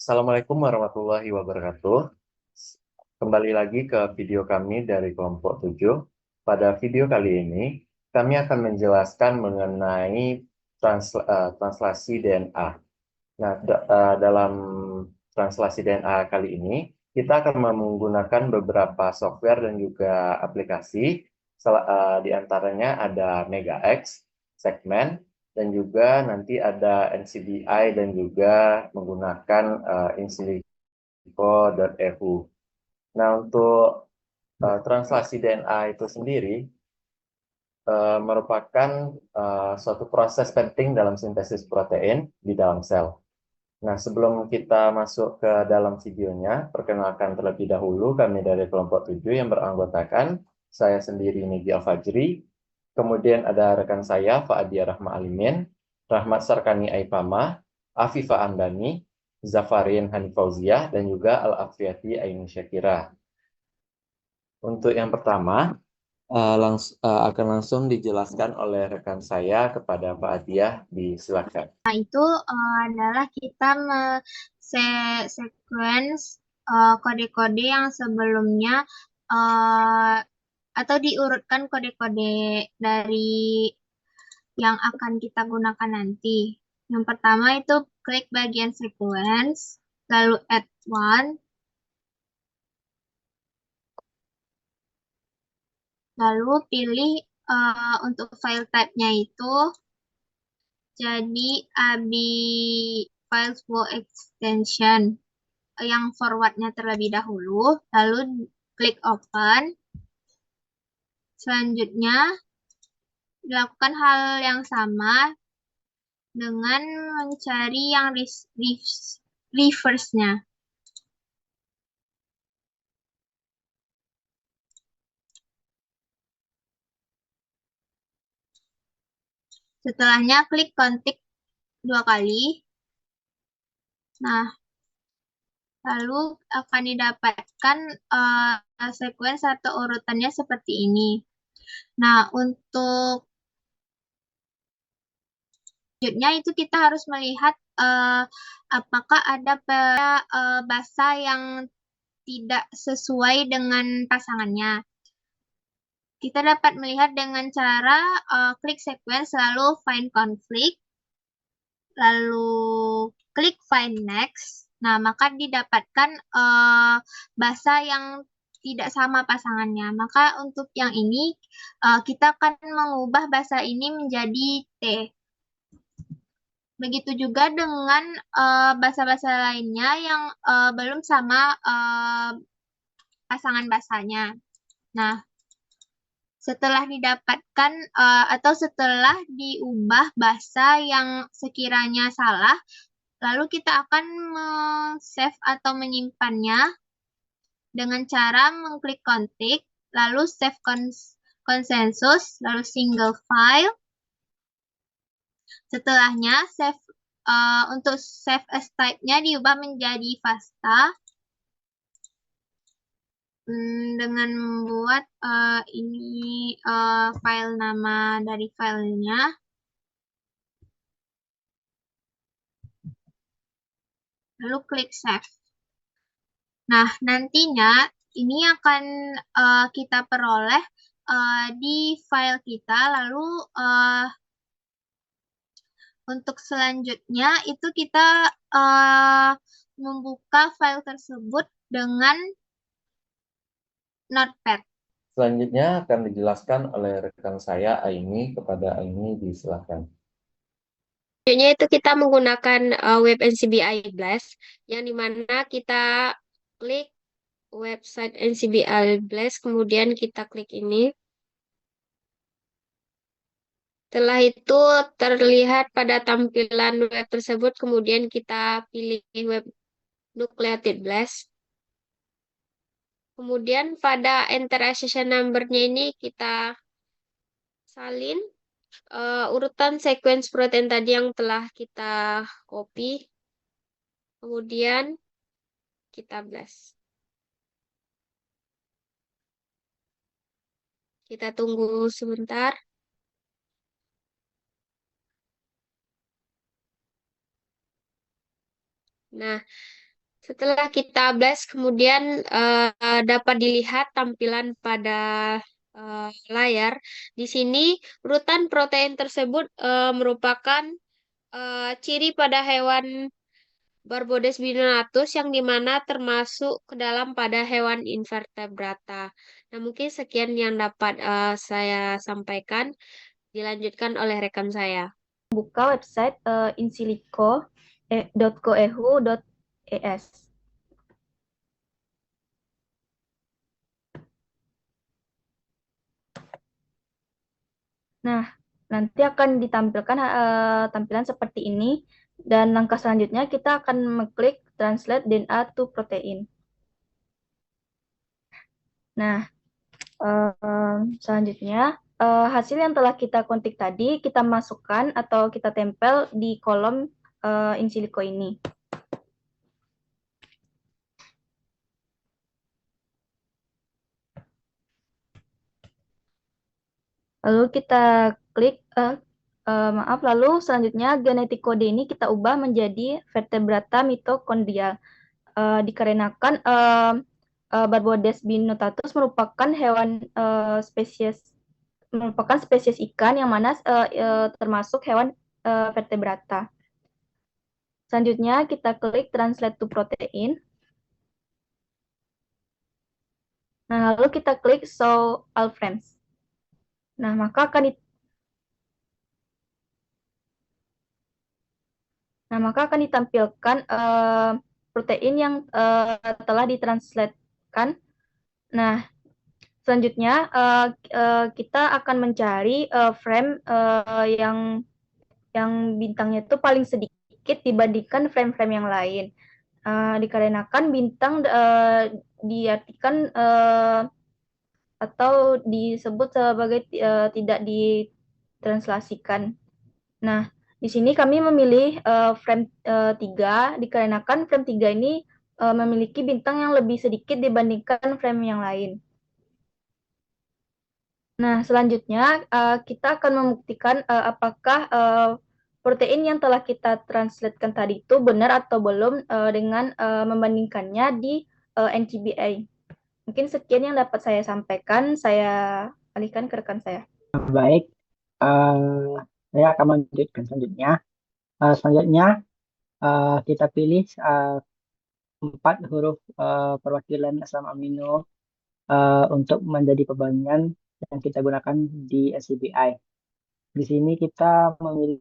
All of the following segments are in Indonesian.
Assalamualaikum warahmatullahi wabarakatuh. Kembali lagi ke video kami dari kelompok 7. Pada video kali ini, kami akan menjelaskan mengenai translasi DNA. Nah, dalam translasi DNA kali ini, kita akan menggunakan beberapa software dan juga aplikasi. Di antaranya ada MegaX, Segment, dan juga nanti ada NCBI dan juga menggunakan insilico.eu. Nah, untuk translasi DNA itu sendiri merupakan suatu proses penting dalam sintesis protein di dalam sel. Nah, sebelum kita masuk ke dalam videonya, perkenalkan terlebih dahulu kami dari kelompok 7 yang beranggotakan saya sendiri Nigi Al-Fajri, kemudian ada rekan saya Faadia Rahma Alimin, Rahmat Sarkani Aipama, Afifah Andani, Zafarin Hanifauziah, dan juga Al-Afriati Aini Syakira. Untuk yang pertama, akan langsung dijelaskan oleh rekan saya kepada Pak Adiah, disilakan. Nah, itu adalah kita sequence kode-kode yang sebelumnya uh, atau diurutkan kode-kode dari yang akan kita gunakan nanti. Yang pertama itu klik bagian sequence, lalu add one, lalu pilih untuk file type-nya itu jadi ABI Files for Extension yang forwardnya terlebih dahulu, lalu klik open. Selanjutnya, dilakukan hal yang sama dengan mencari yang reverse-nya. Setelahnya, klik kontik 2 kali. Nah, lalu akan didapatkan sequence atau urutannya seperti ini. Nah, untuk selanjutnya itu kita harus melihat apakah ada bahasa yang tidak sesuai dengan pasangannya. Kita dapat melihat dengan cara klik sequence lalu find conflict, lalu klik find next. Nah, maka didapatkan bahasa yang tidak sama pasangannya. Maka untuk yang ini kita akan mengubah bahasa ini menjadi T. Begitu juga dengan bahasa-bahasa lainnya yang belum sama pasangan bahasanya. Nah, setelah didapatkan atau setelah diubah bahasa yang sekiranya salah, lalu kita akan save atau menyimpannya dengan cara mengklik config, lalu save konsensus, lalu single file. Setelahnya save untuk save as type-nya diubah menjadi FASTA dengan membuat ini file nama dari filenya. Lalu klik save. Nah, nantinya ini akan kita peroleh di file kita. Lalu untuk selanjutnya itu kita membuka file tersebut dengan Notepad. Selanjutnya akan dijelaskan oleh rekan saya Aini, kepada Aini, disilakan. Selanjutnya itu kita menggunakan web NCBI Blast, yang dimana kita klik website NCBI Blast, kemudian kita klik ini. Setelah itu terlihat pada tampilan web tersebut, kemudian kita pilih web Nucleated Blast. Kemudian pada enter accession number-nya ini kita salin urutan sequence protein tadi yang telah kita copy. Kemudian kita blast. Kita tunggu sebentar. Nah, Setelah kita blast, kemudian dapat dilihat tampilan pada layar. Di sini urutan protein tersebut merupakan ciri pada hewan Barbodes binonatus yang dimana termasuk ke dalam pada hewan invertebrata. Nah, mungkin sekian yang dapat saya sampaikan. Dilanjutkan oleh rekan saya. Buka website insilico.co.ehu.es. Nah, nanti akan ditampilkan tampilan seperti ini. Dan langkah selanjutnya kita akan mengklik Translate DNA to Protein. Nah, selanjutnya hasil yang telah kita ketik tadi kita masukkan atau kita tempel di kolom in silico ini. Lalu kita klik, lalu selanjutnya genetik kode ini kita ubah menjadi vertebrata mitokondrial. Dikarenakan Barbodes binotatus merupakan spesies ikan yang mana termasuk hewan vertebrata. Selanjutnya kita klik Translate to Protein. Nah, lalu kita klik Show All Frames. Nah, maka akan ditampilkan protein yang telah ditranslatekan. Nah, selanjutnya kita akan mencari frame yang bintangnya itu paling sedikit dibandingkan frame-frame yang lain. Dikarenakan bintang diartikan atau disebut sebagai tidak ditranslasikan. Nah, di sini kami memilih frame 3 dikarenakan frame 3 ini memiliki bintang yang lebih sedikit dibandingkan frame yang lain. Nah, selanjutnya kita akan membuktikan apakah protein yang telah kita translatekan tadi itu benar atau belum dengan membandingkannya di NCBI. Mungkin sekian yang dapat saya sampaikan, saya alihkan ke rekan saya. Baik, saya akan melanjutkan selanjutnya. Selanjutnya kita pilih 4 huruf perwakilan asam amino untuk menjadi perbandingan yang kita gunakan di SCBI. Di sini kita memilih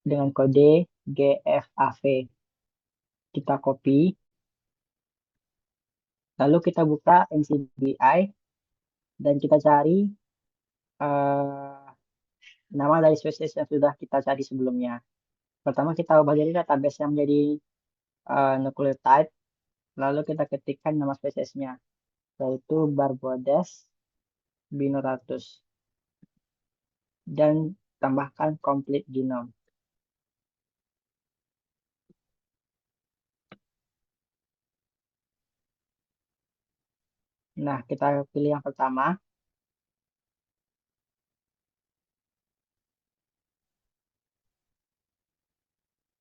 dengan kode GFAV. Kita copy, lalu kita buka NCBI dan kita cari nama dari spesies yang sudah kita cari sebelumnya. Pertama kita ubah dari database yang menjadi nucleotide, lalu kita ketikkan nama spesiesnya, yaitu Barbodes binotatus, dan tambahkan complete genome. Nah, kita pilih yang pertama.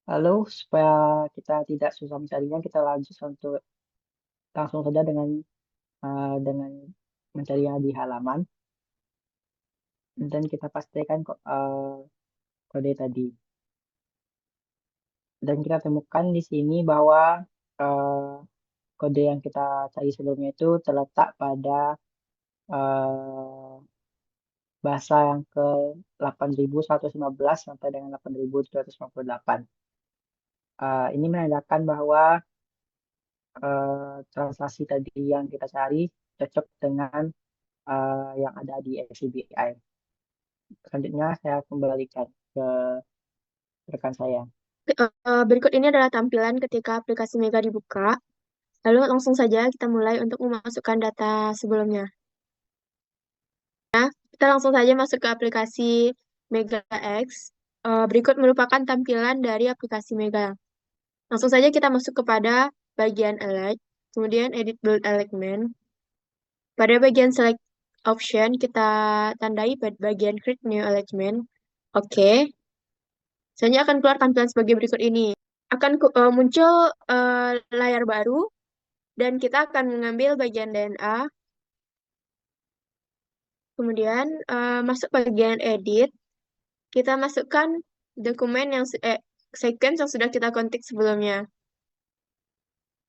Lalu supaya kita tidak susah mencarinya, kita langsung saja dengan mencarinya di halaman, dan kita pastikan kode tadi. Dan kita temukan di sini bahwa kode yang kita cari sebelumnya itu terletak pada bahasa yang ke 8115 sampai dengan 8258. Ini menandakan bahwa translasi tadi yang kita cari cocok dengan yang ada di SCBI. Selanjutnya saya kembalikan ke rekan saya. Berikut ini adalah tampilan ketika aplikasi Mega dibuka. Lalu langsung saja kita mulai untuk memasukkan data sebelumnya. Nah, kita langsung saja masuk ke aplikasi Mega X. Berikut merupakan tampilan dari aplikasi Mega. Langsung saja kita masuk kepada bagian Elect, kemudian Edit Build Element. Pada bagian Select Option, kita tandai bagian Create New Element. Oke. Selanjutnya akan keluar tampilan sebagai berikut ini. akan muncul layar baru dan kita akan mengambil bagian DNA. Kemudian masuk bagian edit, kita masukkan dokumen yang sequence yang sudah kita kontik sebelumnya.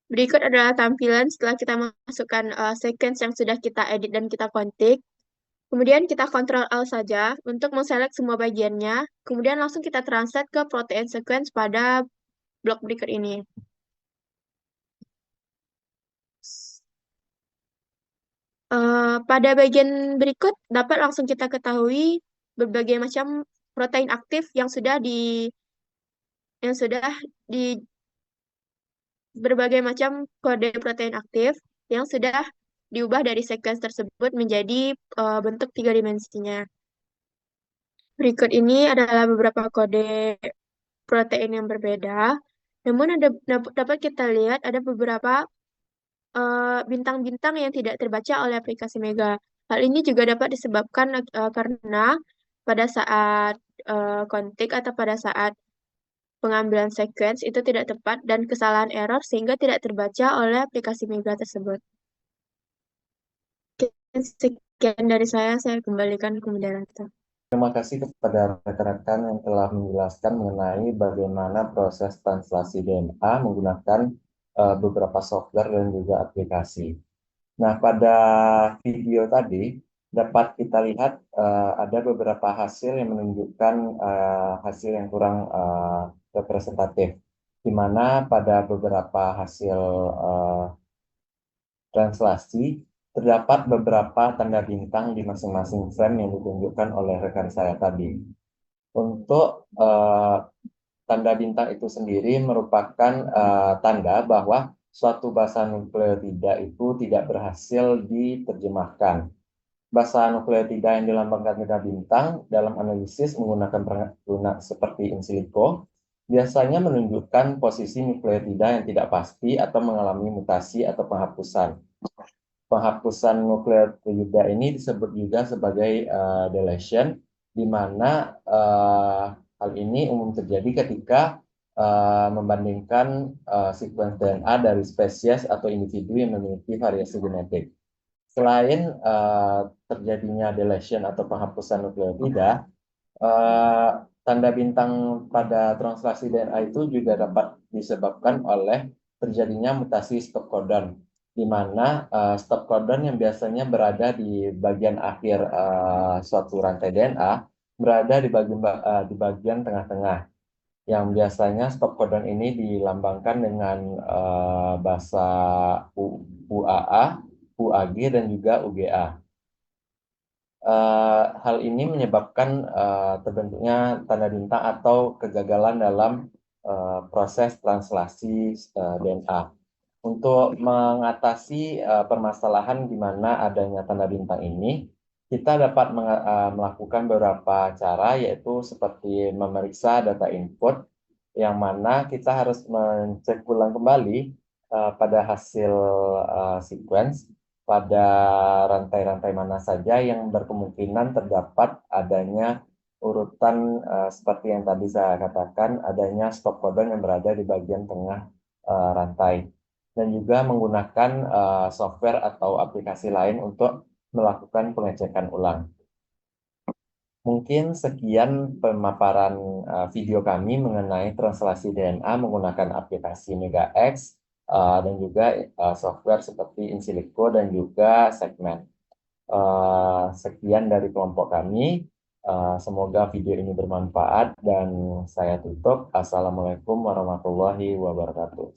Berikut adalah tampilan setelah kita masukkan sequence yang sudah kita edit dan kita kontik. Kemudian kita Ctrl Alt saja untuk menselect semua bagiannya. Kemudian langsung kita translate ke protein sequence pada blok berikut ini. Pada bagian berikut dapat langsung kita ketahui berbagai macam protein aktif yang sudah di berbagai macam kode protein aktif yang sudah diubah dari sequence tersebut menjadi bentuk 3 dimensinya. Berikut ini adalah beberapa kode protein yang berbeda. Namun dapat kita lihat ada beberapa bintang-bintang yang tidak terbaca oleh aplikasi Mega. Hal ini juga dapat disebabkan karena pada saat kontik atau pada saat pengambilan sequence itu tidak tepat dan kesalahan error sehingga tidak terbaca oleh aplikasi Mega tersebut. Sekian dari saya kembalikan ke moderator. Terima kasih kepada rekan-rekan yang telah menjelaskan mengenai bagaimana proses translasi DNA menggunakan beberapa software dan juga aplikasi. Nah, pada video tadi dapat kita lihat ada beberapa hasil yang menunjukkan hasil yang kurang representatif, di mana pada beberapa hasil translasi terdapat beberapa tanda bintang di masing-masing frame yang ditunjukkan oleh rekan saya tadi. Untuk tanda bintang itu sendiri merupakan tanda bahwa suatu bahasa nukleotida itu tidak berhasil diterjemahkan. Bahasa nukleotida yang dilambangkan tanda bintang dalam analisis menggunakan perangkat seperti in silico biasanya menunjukkan posisi nukleotida yang tidak pasti atau mengalami mutasi atau penghapusan. Penghapusan nukleotida ini disebut juga sebagai deletion, di mana hal ini umum terjadi ketika membandingkan sequence DNA dari spesies atau individu yang memiliki variasi genetik. Selain terjadinya deletion atau penghapusan nukleotida, tanda bintang pada translasi DNA itu juga dapat disebabkan oleh terjadinya mutasi stop codon, di mana stop codon yang biasanya berada di bagian akhir suatu rantai DNA berada di bagian tengah-tengah, yang biasanya stop codon ini dilambangkan dengan bahasa UAA, UAG, dan juga UGA. Hal ini menyebabkan terbentuknya tanda bintang atau kegagalan dalam proses translasi DNA. Untuk mengatasi permasalahan di mana adanya tanda bintang ini, kita dapat melakukan beberapa cara, yaitu seperti memeriksa data input, yang mana kita harus mencek ulang kembali pada hasil sequence pada rantai-rantai mana saja yang berkemungkinan terdapat adanya urutan seperti yang tadi saya katakan, adanya stop codon yang berada di bagian tengah rantai, dan juga menggunakan software atau aplikasi lain untuk melakukan pengecekan ulang. Mungkin sekian pemaparan video kami mengenai translasi DNA menggunakan aplikasi MegaX dan juga software seperti in silico dan juga segmen. Sekian dari kelompok kami. Semoga video ini bermanfaat dan saya tutup. Assalamualaikum warahmatullahi wabarakatuh.